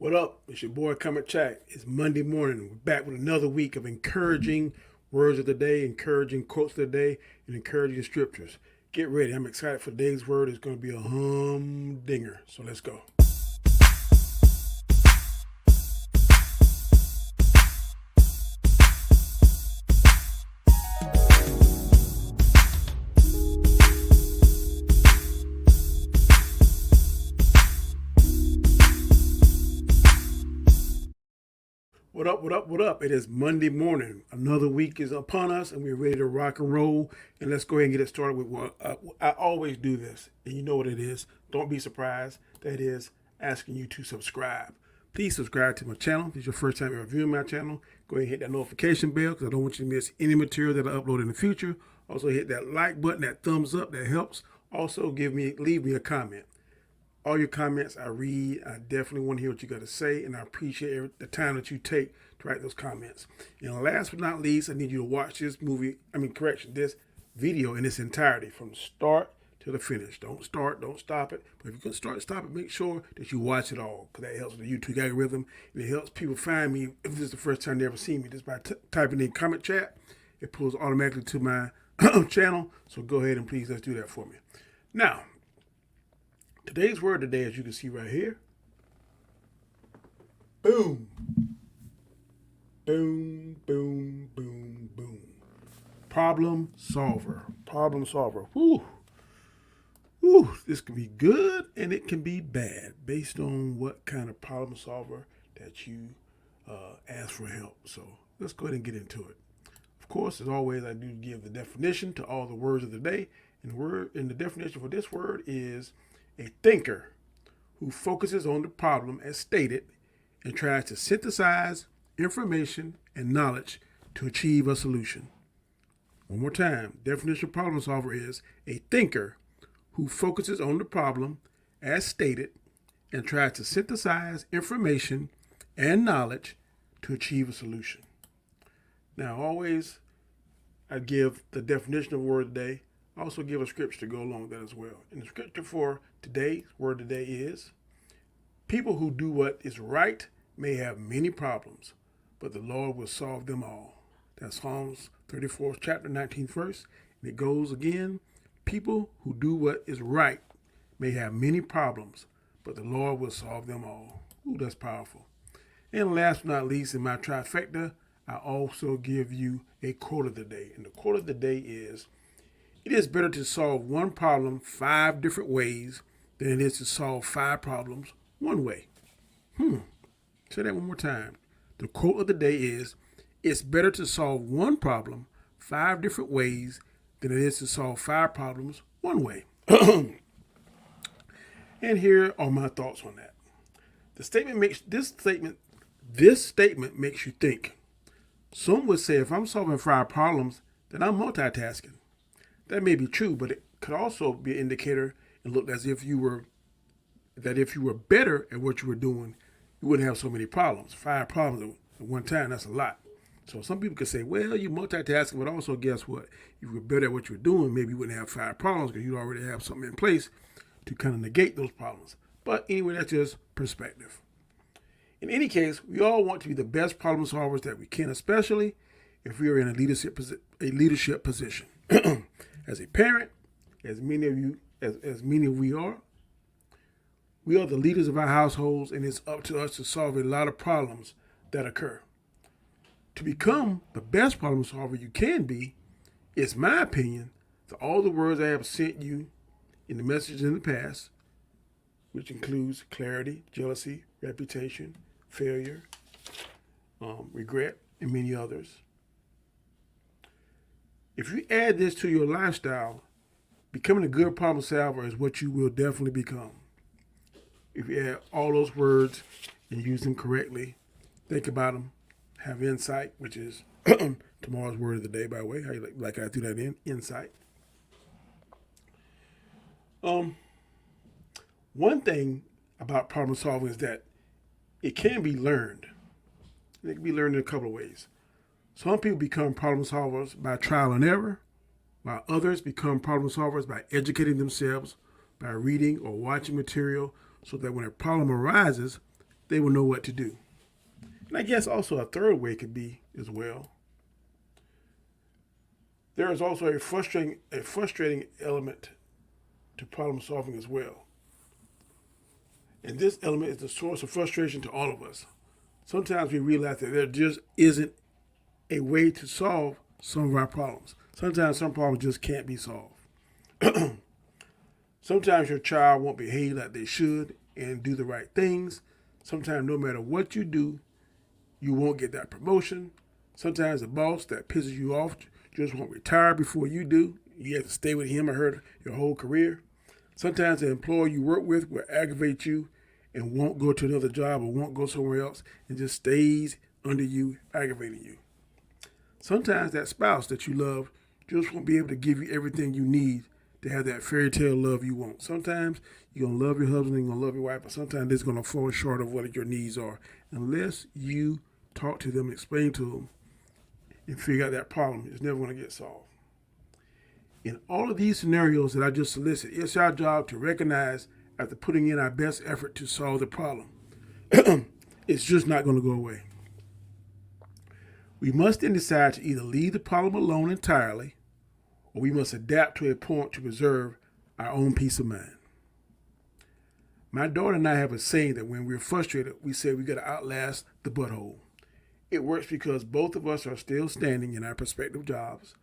What up? It's your boy Comet Chat. It's Monday morning. We're back with another week of encouraging words of the day, encouraging quotes of the day, and encouraging scriptures. Get ready. I'm excited for today's word. It's going to be a humdinger. So let's go. What up, what up, what up? It is Monday morning. Another week is upon us and we're ready to rock and roll. And let's go ahead and get it started with what I always do this. And you know what it is. Don't be surprised. That is asking you to subscribe. Please subscribe to my channel. If it's your first time you're viewing my channel, go ahead and hit that notification bell because I don't want you to miss any material that I upload in the future. Also hit that like button, that thumbs up, that helps. Also leave me a comment. All your comments I read. I definitely want to hear what you got to say, and I appreciate the time that you take to write those comments. And last but not least, I need you to watch this this video in its entirety from the start to the finish. Don't start, don't stop it. But if you can start and stop it, make sure that you watch it all because that helps with the YouTube algorithm. And it helps people find me if this is the first time they ever see me. Just by typing in Comet Chat, it pulls automatically to my channel. So go ahead and please let's do that for me. Now, today's word today, as you can see right here, boom. Boom, boom, boom, boom. Problem solver. Problem solver. Whew. Whew. This can be good and it can be bad based on what kind of problem solver that you ask for help. So let's go ahead and get into it. Of course, as always, I do give the definition to all the words of the day. And the definition for this word is a thinker who focuses on the problem as stated and tries to synthesize information and knowledge to achieve a solution. One more time, definition of problem solver is a thinker who focuses on the problem as stated and tries to synthesize information and knowledge to achieve a solution. Now, always I give the definition of word today. I also give a scripture to go along with that as well. And the scripture for today's word today is, people who do what is right may have many problems, but the Lord will solve them all. That's Psalms 34th chapter 19th verse. And it goes again, people who do what is right may have many problems, but the Lord will solve them all. Ooh, that's powerful. And last but not least, in my trifecta, I also give you a quote of the day. And the quote of the day is, it is better to solve one problem 5 different ways than it is to solve 5 problems one way. Say that one more time. The quote of the day is, it's better to solve one problem 5 different ways than it is to solve 5 problems one way. And here are my thoughts on that. This statement makes you think. Some would say if I'm solving 5 problems, then I'm multitasking. That may be true, but it could also be an indicator and look as if you were better at what you were doing, you wouldn't have so many problems. 5 problems at one time, that's a lot. So some people could say, well, you're multitasking, but also guess what? If you were better at what you were doing, maybe you wouldn't have 5 problems because you already have something in place to kind of negate those problems. But anyway, that's just perspective. In any case, we all want to be the best problem solvers that we can, especially if we are in a leadership position. As a parent, as many of we are the leaders of our households, and it's up to us to solve a lot of problems that occur. To become the best problem solver you can be, it's my opinion that all the words I have sent you in the message in the past, which includes clarity, jealousy, reputation, failure, regret, and many others. If you add this to your lifestyle, becoming a good problem solver is what you will definitely become. If you add all those words and use them correctly, think about them, have insight, which is tomorrow's word of the day, by the way. How you like I threw that in? Insight. One thing about problem solving is that it can be learned. It can be learned in a couple of ways. Some people become problem solvers by trial and error, while others become problem solvers by educating themselves, by reading or watching material, so that when a problem arises, they will know what to do. And I guess also a third way could be as well. There is also a frustrating element to problem solving as well. And this element is the source of frustration to all of us. Sometimes we realize that there just isn't a way to solve some of our problems. Sometimes some problems just can't be solved. Sometimes your child won't behave like they should and do the right things. Sometimes no matter what you do, you won't get that promotion. Sometimes the boss that pisses you off just won't retire before you do. You have to stay with him or her your whole career. Sometimes the employer you work with will aggravate you and won't go to another job or won't go somewhere else and just stays under you, aggravating you. Sometimes that spouse that you love just won't be able to give you everything you need to have that fairy tale love you want. Sometimes you're going to love your husband and you're going to love your wife, but sometimes it's going to fall short of what your needs are unless you talk to them, explain to them, and figure out that problem. It's never going to get solved. In all of these scenarios that I just solicited, it's our job to recognize after putting in our best effort to solve the problem. It's just not going to go away. We must then decide to either leave the problem alone entirely, or we must adapt to a point to preserve our own peace of mind. My daughter and I have a saying that when we're frustrated, we say we got to outlast the butthole. It works because both of us are still standing in our prospective jobs,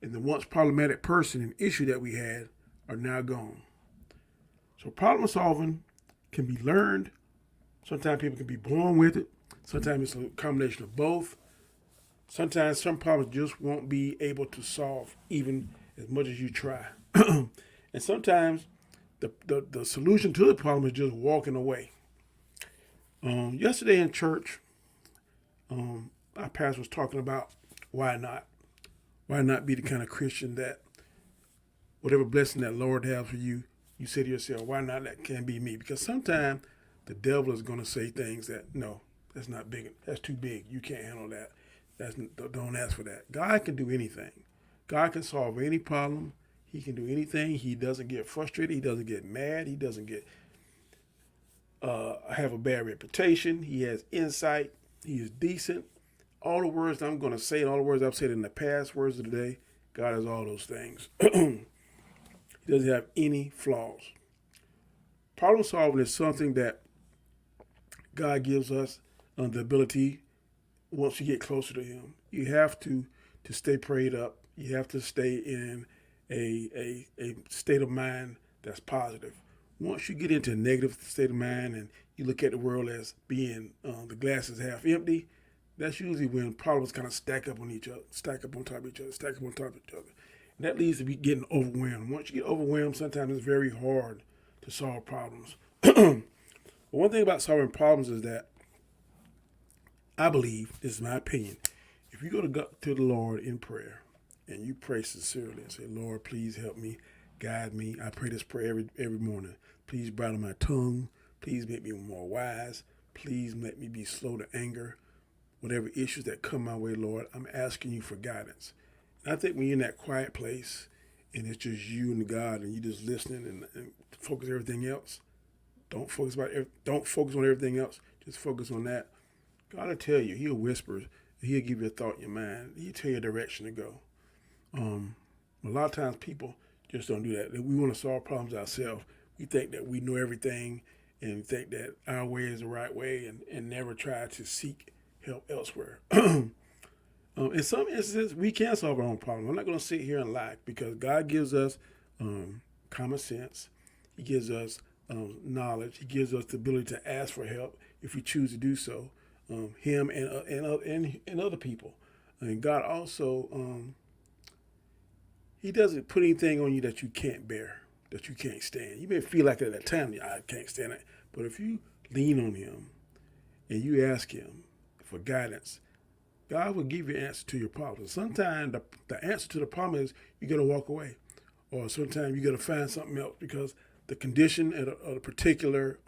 and the once problematic person and issue that we had are now gone. So problem solving can be learned. Sometimes people can be born with it. Sometimes it's a combination of both. Sometimes some problems just won't be able to solve even as much as you try. And sometimes the solution to the problem is just walking away. Yesterday in church, our pastor was talking about why not. Why not be the kind of Christian that whatever blessing that Lord has for you, you say to yourself, why not that can be me? Because sometimes the devil is going to say things that, no, that's not big. That's too big. You can't handle that. Don't ask for that. God can do anything. God can solve any problem. He can do anything. He doesn't get frustrated. He doesn't get mad. He doesn't get have a bad reputation. He has insight. He is decent. All the words I'm going to say and all the words I've said in the past, words of the day, God has all those things. He doesn't have any flaws. Problem solving is something that God gives us the ability once you get closer to him. You have to stay prayed up. You have to stay in a state of mind that's positive. Once you get into a negative state of mind and you look at the world as being the glass is half empty, that's usually when problems kind of stack up on top of each other. And that leads to be getting overwhelmed. Once you get overwhelmed, sometimes it's very hard to solve problems. But one thing about solving problems is that I believe, this is my opinion, if you go to the Lord in prayer and you pray sincerely and say, Lord, please help me, guide me. I pray this prayer every morning. Please bridle my tongue. Please make me more wise. Please let me be slow to anger. Whatever issues that come my way, Lord, I'm asking you for guidance. And I think when you're in that quiet place and it's just you and God and you just listening and focus on everything else, don't focus on everything else. Just focus on that. God will tell you. He'll whisper. He'll give you a thought in your mind. He'll tell you a direction to go. A lot of times people just don't do that. We want to solve problems ourselves. We think that we know everything and we think that our way is the right way and never try to seek help elsewhere. In some instances, we can solve our own problems. I'm not going to sit here and lie because God gives us common sense. He gives us knowledge. He gives us the ability to ask for help if we choose to do so. Him and other people. And God also, he doesn't put anything on you that you can't bear, that you can't stand. You may feel like at that time, I can't stand it. But if you lean on him and you ask him for guidance, God will give you an answer to your problem. Sometimes the answer to the problem is you got to walk away. Or sometimes you got to find something else because the condition of a particular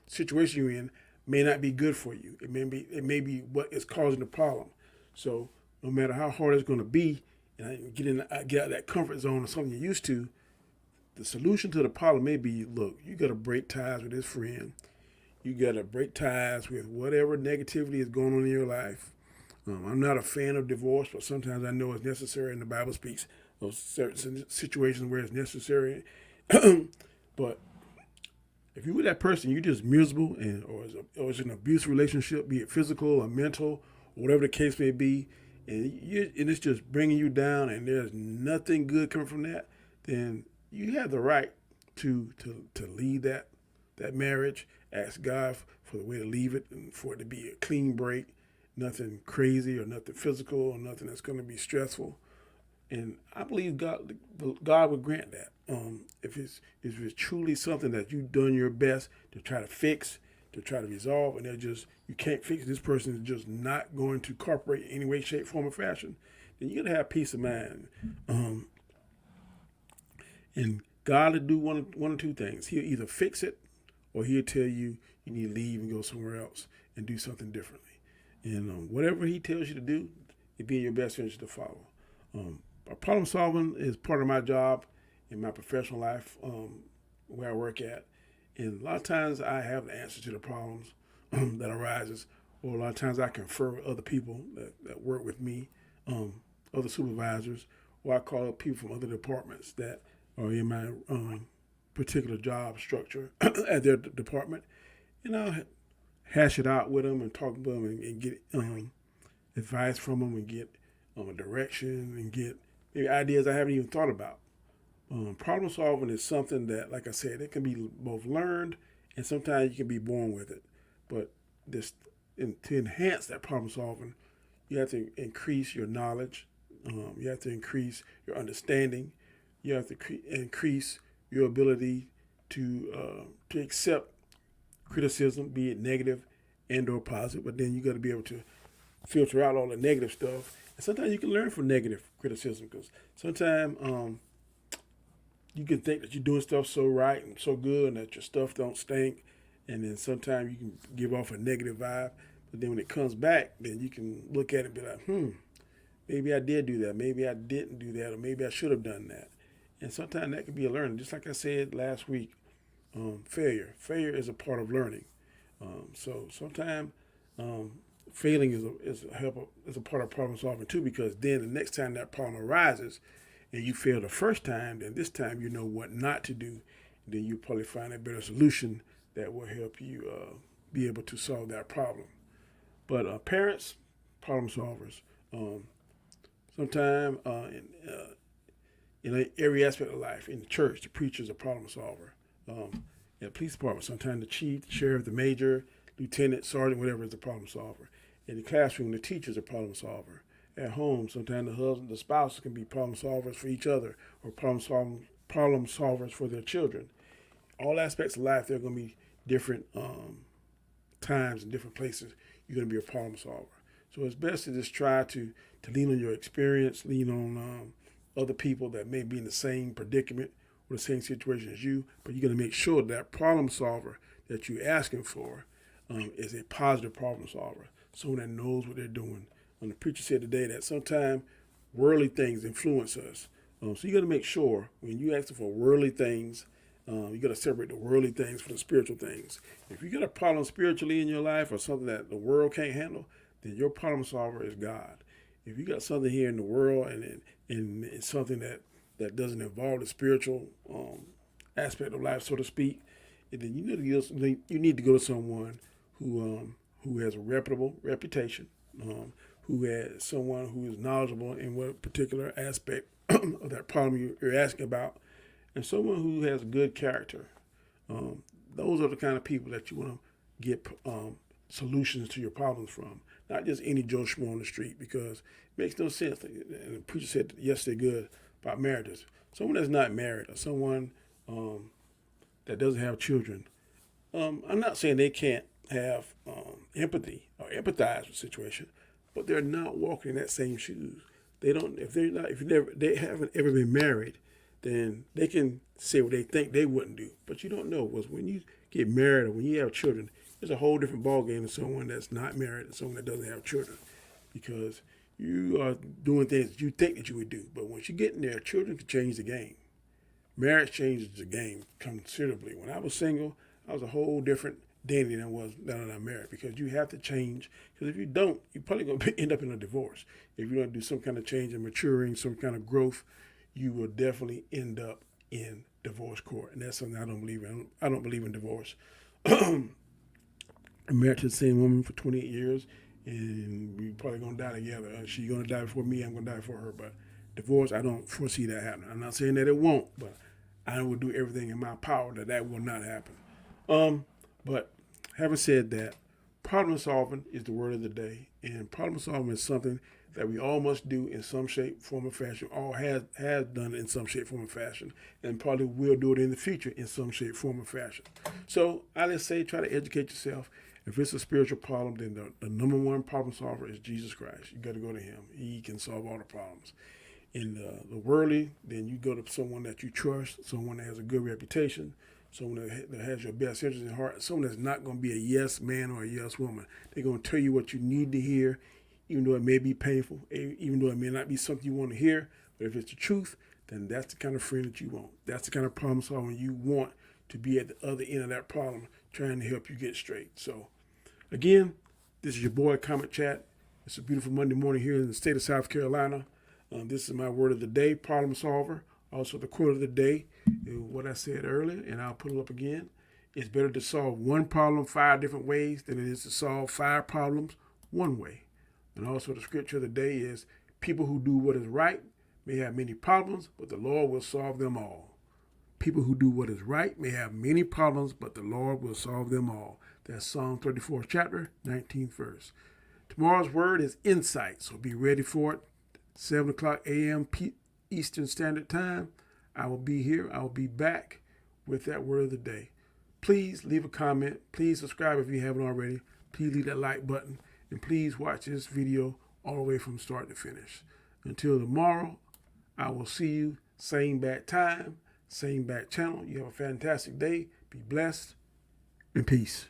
situation you're in may not be good for you. It may be what is causing the problem. So no matter how hard it's going to be, and get out of that comfort zone of something you're used to, the solution to the problem may be, look, you got to break ties with this friend. You got to break ties with whatever negativity is going on in your life. I'm not a fan of divorce, but sometimes I know it's necessary, and the Bible speaks of certain situations where it's necessary. But if you were that person, you're just miserable, or it's an abusive relationship, be it physical or mental, or whatever the case may be, and it's just bringing you down, and there's nothing good coming from that, then you have the right to leave that marriage. Ask God for the way to leave it and for it to be a clean break, nothing crazy or nothing physical or nothing that's going to be stressful. And I believe God would grant that. If it's truly something that you've done your best to try to fix, to try to resolve, and you can't fix, this person is just not going to cooperate in any way, shape, form, or fashion, then you gotta have peace of mind. And God will do one or two things. He'll either fix it, or he'll tell you you need to leave and go somewhere else and do something differently. And whatever he tells you to do, it'd be in your best interest to follow. Problem solving is part of my job in my professional life, where I work at. And a lot of times I have the answer to the problems that arises, or a lot of times I confer with other people that work with me, other supervisors, or I call up people from other departments that are in my particular job structure at their department, and I'll hash it out with them and talk to them and get advice from them and get direction and get maybe ideas I haven't even thought about. Problem solving is something that, like I said, it can be both learned and sometimes you can be born with it. But to enhance that problem solving, you have to increase your knowledge. You have to increase your understanding. You have to increase your ability to accept criticism, be it negative and or positive. But then you got to be able to filter out all the negative stuff. And sometimes you can learn from negative criticism, because sometimes you can think that you're doing stuff so right and so good and that your stuff don't stink. And then sometimes you can give off a negative vibe. But then when it comes back, then you can look at it and be like, maybe I did do that. Maybe I didn't do that. Or maybe I should have done that. And sometimes that can be a learning. Just like I said last week, failure. Failure is a part of learning. So sometimes failing is a part of problem solving too, because then the next time that problem arises and you fail the first time, then this time you know what not to do. Then you probably find a better solution that will help you be able to solve that problem. But parents, problem solvers. Sometimes in every aspect of life, in the church, the preacher's a problem solver. In the police department, sometimes the chief, the sheriff, the major, lieutenant, sergeant, whatever, is a problem solver. In the classroom, the teacher's a problem solver. At home, sometimes the husband, the spouse can be problem solvers for each other, or problem solvers for their children. All aspects of life, there are going to be different times and different places you're going to be a problem solver. So it's best to just try to lean on your experience, lean on other people that may be in the same predicament or the same situation as you, but you're going to make sure that problem solver that you're asking for is a positive problem solver, someone that knows what they're doing. The preacher said today that sometimes worldly things influence us. So you got to make sure when you ask for worldly things, you got to separate the worldly things from the spiritual things. If you got a problem spiritually in your life or something that the world can't handle, then your problem solver is God. If you got something here in the world and it's something that doesn't involve the spiritual aspect of life, so to speak, and then you need to go to someone who has a reputable reputation, who has someone who is knowledgeable in what particular aspect of that problem you're asking about, and someone who has good character. Those are the kind of people that you want to get solutions to your problems from, not just any Joe Schmo on the street, because it makes no sense. And the preacher said yesterday good about marriages. Someone that's not married, or someone that doesn't have children, I'm not saying they can't have empathy or empathize with the situation, but they're not walking in that same shoes. They don't. If they haven't ever been married, then they can say what they think they wouldn't do. But you don't know, was when you get married or when you have children, it's a whole different ballgame than someone that's not married and someone that doesn't have children, because you are doing things that you think that you would do. But once you get in there, children can change the game. Marriage changes the game considerably. When I was single, I was a whole different dating than was that are not married, because you have to change. Because if you don't, you're probably going to end up in a divorce. If you don't do some kind of change and maturing, some kind of growth, you will definitely end up in divorce court, and that's something I don't believe in. I don't believe in divorce. I'm married to the same woman for 28 years, and we're probably gonna die together. She's gonna die before me. I'm gonna die before her. But divorce, I don't foresee that happening. I'm not saying that it won't, but I will do everything in my power that will not happen. But having said that, problem solving is the word of the day, and problem solving is something that we all must do in some shape, form, or fashion. All has done it in some shape, form, or fashion, and probably will do it in the future in some shape, form, or fashion. So I just say, try to educate yourself. If it's a spiritual problem, then the number one problem solver is Jesus Christ. You got to go to Him. He can solve all the problems. In the worldly, then you go to someone that you trust, someone that has a good reputation, someone that has your best interest in heart, someone that's not going to be a yes man or a yes woman. They're going to tell you what you need to hear, even though it may be painful, even though it may not be something you want to hear. But if it's the truth, then that's the kind of friend that you want. That's the kind of problem solver you want to be at the other end of that problem, trying to help you get straight. So, again, this is your boy, Comet Chat. It's a beautiful Monday morning here in the state of South Carolina. This is my word of the day, problem solver. Also, the quote of the day, what I said earlier, and I'll put it up again. It's better to solve one problem 5 different ways than it is to solve 5 problems one way. And also, the scripture of the day is, people who do what is right may have many problems, but the Lord will solve them all. People who do what is right may have many problems, but the Lord will solve them all. That's Psalm 34th chapter, 19th verse. Tomorrow's word is insight, so be ready for it. 7 o'clock a.m. Eastern Standard Time. I will be here. I will be back with that word of the day. Please leave a comment. Please subscribe if you haven't already. Please leave that like button. And please watch this video all the way from start to finish. Until tomorrow, I will see you. Same bad time, same bad channel. You have a fantastic day. Be blessed and peace.